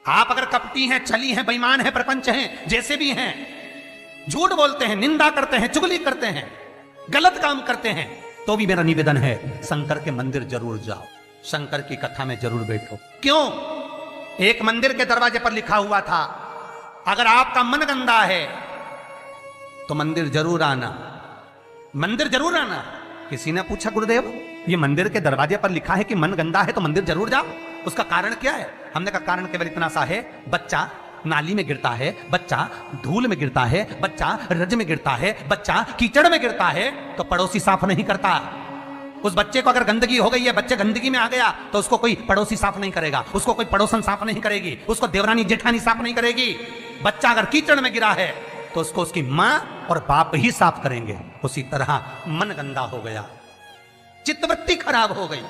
आप अगर कपटी हैं, छली हैं, बेईमान हैं, प्रपंच हैं, जैसे भी हैं, झूठ बोलते हैं, निंदा करते हैं, चुगली करते हैं, गलत काम करते हैं, तो भी मेरा निवेदन है शंकर के मंदिर जरूर जाओ, शंकर की कथा में जरूर बैठो। क्यों? एक मंदिर के दरवाजे पर लिखा हुआ था, अगर आपका मन गंदा है तो मंदिर जरूर आना, मंदिर जरूर आना। किसी ने पूछा, गुरुदेव ये मंदिर के दरवाजे पर लिखा है कि मन गंदा है तो मंदिर जरूर जाओ, उसका कारण क्या है? हमने कहा कारण केवल इतना सा है, बच्चा नाली में गिरता है, बच्चा धूल में गिरता है, बच्चा रज में गिरता है, बच्चा कीचड़ में गिरता है तो पड़ोसी साफ नहीं करता। उस बच्चे को अगर गंदगी हो गई है, बच्चे गंदगी में आ गया तो उसको कोई पड़ोसी साफ नहीं करेगा, उसको कोई पड़ोसन साफ नहीं करेगी, उसको देवरानी जेठानी साफ नहीं करेगी। बच्चा अगर कीचड़ में गिरा है तो उसको उसकी मां और बाप ही साफ करेंगे। उसी तरह मन गंदा हो गया, चित्तवृत्ति खराब हो गई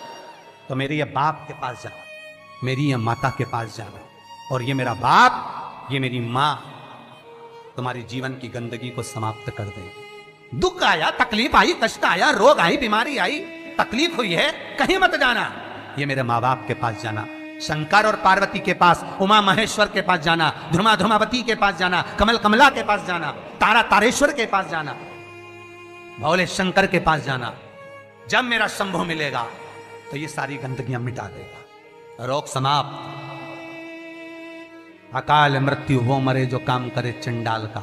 तो मेरे ये बाप के पास जाना, मेरी ये माता के पास जाना, और ये मेरा बाप, ये मेरी मां तुम्हारी जीवन की गंदगी को समाप्त कर देंगे। दुख आया, तकलीफ आई, कष्ट आया, रोग आई, बीमारी आई, तकलीफ हुई है, कहीं मत जाना, ये मेरे माँ बाप के पास जाना, शंकर और पार्वती के पास, उमा महेश्वर के पास जाना, ध्रुमा ध्रुमावती के पास जाना, कमल कमला के पास जाना, तारा तारेश्वर के पास जाना, भोले शंकर के पास जाना। जब मेरा शंभु मिलेगा तो ये सारी गंदगियां मिटा देगा। रोग समाप्त। अकाल मृत्यु वो मरे जो काम करे चंडाल का,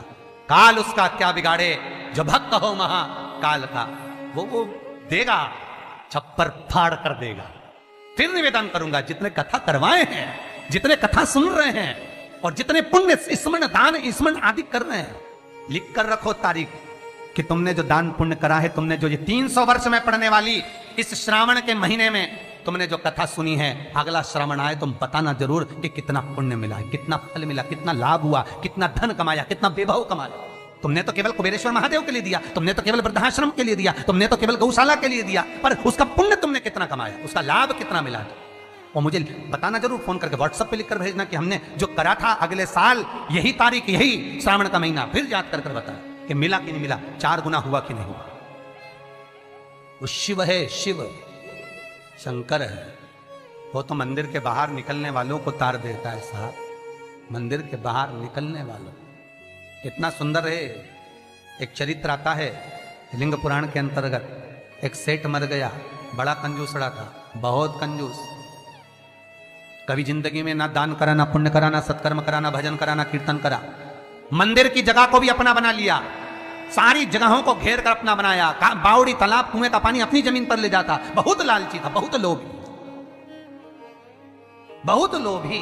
काल उसका क्या बिगाड़े जो भक्त हो महाकाल का। वो देगा, छप्पर फाड़ कर देगा। फिर निवेदन करूंगा, जितने कथा करवाए हैं, जितने कथा सुन रहे हैं और जितने पुण्य स्मरण दान स्मरण आदि कर रहे हैं, लिख कर रखो तारीख कि तुमने जो दान पुण्य करा है, तुमने जो ये 300 वर्ष में पढ़ने वाली इस श्रावण के महीने में तुमने जो कथा सुनी है, अगला श्रावण आए तुम बताना जरूर कि कितना पुण्य मिला है, कितना फल मिला, कितना लाभ हुआ, कितना धन कमाया, कितना वैभव कमाया। तुमने तो केवल कुबेरेश्वर महादेव के लिए दिया, तुमने तो केवल वृद्धाश्रम के लिए दिया, तुमने तो केवल गौशाला के लिए दिया, पर उसका पुण्य तुमने कितना कमाया, उसका लाभ कितना मिला। और मुझे बताना जरूर, फोन करके व्हाट्सएप पे लिखकर भेजना कि हमने जो करा था अगले साल यही तारीख, यही श्रावण का महीना, फिर याद कर कर बता कि मिला कि नहीं मिला, 4 गुना हुआ कि नहीं हुआ। वो शिव है, शिव शंकर है। वो तो मंदिर के बाहर निकलने वालों को तार देता है साहब, मंदिर के बाहर निकलने वालों। कितना सुंदर है। एक चरित्र आता है लिंग पुराण के अंतर्गत। एक सेठ मर गया, बड़ा कंजूसड़ा था, बहुत कंजूस। कभी जिंदगी में ना दान करा, ना पुण्य करा, ना सत्कर्म करा, ना भजन करा, ना कीर्तन करा। मंदिर की जगह को भी अपना बना लिया, सारी जगहों को घेर कर अपना बनाया। बावड़ी, तालाब, कुएं का पानी अपनी जमीन पर ले जाता। बहुत लालची था, बहुत लोभी, बहुत लोभी।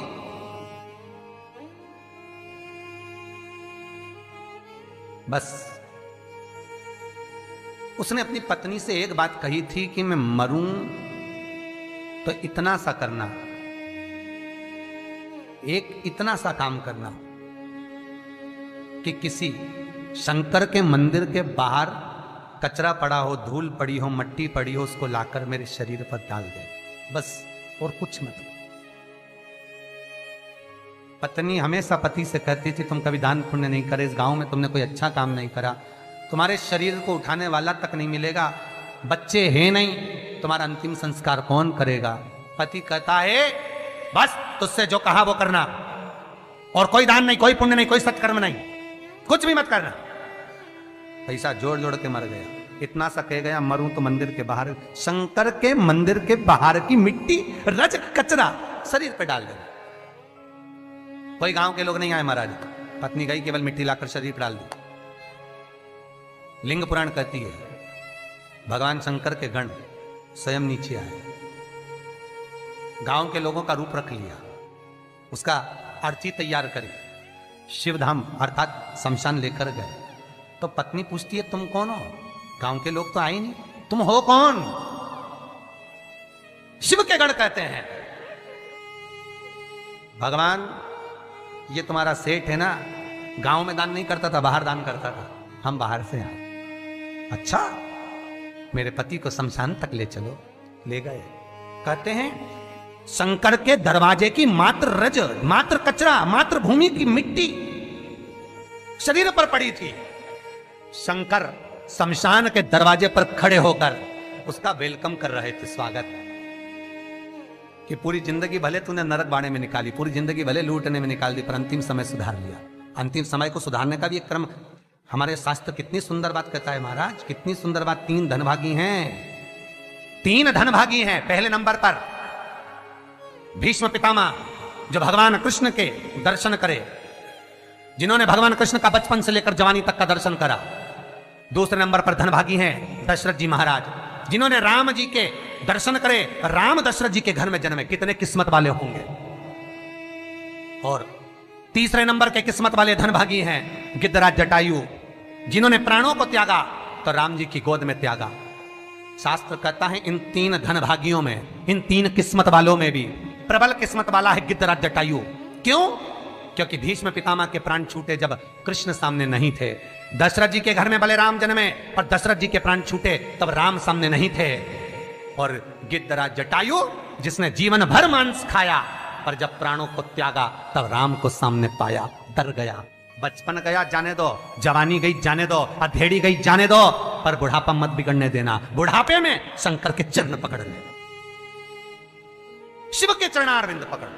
बस उसने अपनी पत्नी से एक बात कही थी कि मैं मरूं तो इतना सा करना, एक इतना सा काम करना कि किसी शंकर के मंदिर के बाहर कचरा पड़ा हो, धूल पड़ी हो, मट्टी पड़ी हो, उसको लाकर मेरे शरीर पर डाल दे, बस, और कुछ मत। पत्नी हमेशा पति से कहती थी तुम कभी दान पुण्य नहीं करे, इस गांव में तुमने कोई अच्छा काम नहीं करा, तुम्हारे शरीर को उठाने वाला तक नहीं मिलेगा, बच्चे हैं नहीं, तुम्हारा अंतिम संस्कार कौन करेगा। पति कहता है बस तुझसे जो कहा वो करना, और कोई दान नहीं, कोई पुण्य नहीं, कोई सत्कर्म नहीं, कुछ भी मत करना। पैसा जोड़ जोड़ के मर गया। इतना सा कह गया, मरूं तो मंदिर के बाहर, शंकर के मंदिर के बाहर की मिट्टी, रज, कचरा शरीर पे डाल देना। कोई गांव के लोग नहीं आए महाराज, पत्नी गई, केवल मिट्टी लाकर शरीर पर डाल दी। लिंग पुराण कहती है भगवान शंकर के गण स्वयं नीचे आए, गांव के लोगों का रूप रख लिया, उसका अर्थी तैयार करी, शिवधाम अर्थात शमशान लेकर गए। तो पत्नी पूछती है तुम कौन हो? गांव के लोग तो आए नहीं, तुम हो कौन? शिव के गण कहते हैं भगवान ये तुम्हारा सेठ है ना, गांव में दान नहीं करता था, बाहर दान करता था, हम बाहर से आए। अच्छा, मेरे पति को शमशान तक ले चलो। ले गए। कहते हैं शंकर के दरवाजे की मात्र रज, मात्र कचरा, मात्र भूमि की मिट्टी शरीर पर पड़ी थी। शंकर शमशान के दरवाजे पर खड़े होकर उसका वेलकम कर रहे थे, स्वागत। कि पूरी जिंदगी भले तूने नरक बाड़े में निकाली, पूरी जिंदगी भले लूटने में निकाल दी, पर अंतिम समय सुधार लिया। अंतिम समय को सुधारने का भी एक क्रम हमारे शास्त्र कितनी सुंदर बात कहता है महाराज, कितनी सुंदर बात। 3 धनभागी हैं, 3 धनभागी हैं। पहले नंबर पर भीष्म पितामह, जो भगवान कृष्ण के दर्शन करे, जिन्होंने भगवान कृष्ण का बचपन से लेकर जवानी तक का दर्शन करा। दूसरे नंबर पर धनभागी हैं दशरथ जी महाराज, जिन्होंने राम जी के दर्शन करे, राम दशरथ जी के घर में जन्मे। कितने किस्मत वाले होंगे। और तीसरे नंबर के किस्मत वाले धनभागी हैं गिद्धराज जटायु, जिन्होंने प्राणों को त्यागा तो राम जी की गोद में त्यागा। शास्त्र कहता है इन 3 धनभागियों में, इन 3 किस्मत वालों में भी प्रबल किस्मत वाला है गिद्धराज जटायु। क्यों? क्योंकि भीष्म पितामह के प्राण छूटे जब कृष्ण सामने नहीं थे। दशरथ जी के घर में भले राम जन्मे, पर दशरथ जी के प्राण छूटे तब राम सामने नहीं थे। और गिद्धराज जटायु, जिसने जीवन भर मांस खाया, पर जब प्राणों को त्यागा तब राम को सामने पाया, डर गया। बचपन गया जाने दो, जवानी गई जाने दो, अधेड़ी गई जाने दो, पर बुढ़ापा मत बिगड़ने देना। बुढ़ापे में शंकर के चरण पकड़ ले, शिव के चरणारविंद पकड़,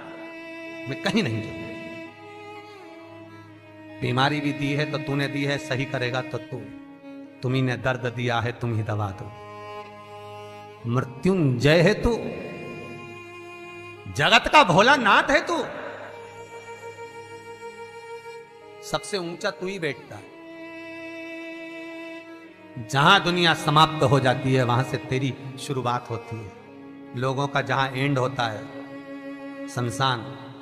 मैं कहीं नहीं जाऊंगा। बीमारी भी दी है तो तूने दी है, सही करेगा तो तुम्ही ने दर्द दिया है, तुम ही दवा दो। मृत्युंजय है तू, जगत का भोलानाथ है तू, सबसे ऊंचा तू ही बैठता है। जहां दुनिया समाप्त हो जाती है वहां से तेरी शुरुआत होती है। लोगों का जहां एंड होता है शमशान,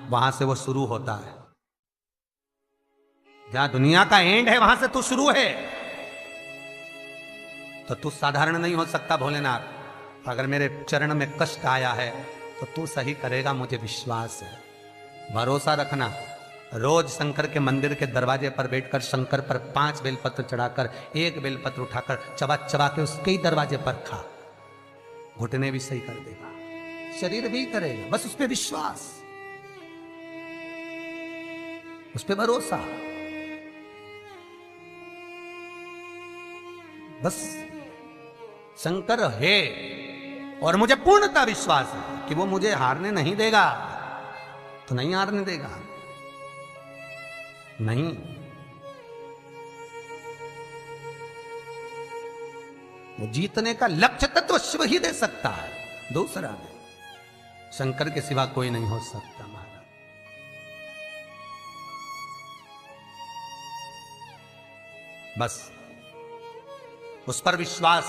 वहां से वो शुरू होता है। जहां दुनिया का एंड है वहां से तू शुरू है। तो तू साधारण नहीं हो सकता भोलेनाथ। अगर मेरे चरण में कष्ट आया है तो तू सही करेगा, मुझे विश्वास है। भरोसा रखना। रोज शंकर के मंदिर के दरवाजे पर बैठकर शंकर पर 5 बेलपत्र चढ़ाकर, 1 बेलपत्र उठाकर चबा चबा के उसके ही दरवाजे पर खा, घुटने भी सही कर देगा, शरीर भी करेगा। बस उस पर विश्वास, उस पर भरोसा। बस शंकर है और मुझे पूर्णता विश्वास है कि वो मुझे हारने नहीं देगा। तो नहीं हारने देगा, नहीं। वो जीतने का लक्ष्य तत्व शिव ही दे सकता है, दूसरा नहीं। शंकर के सिवा कोई नहीं हो सकता महाराज। बस उस पर विश्वास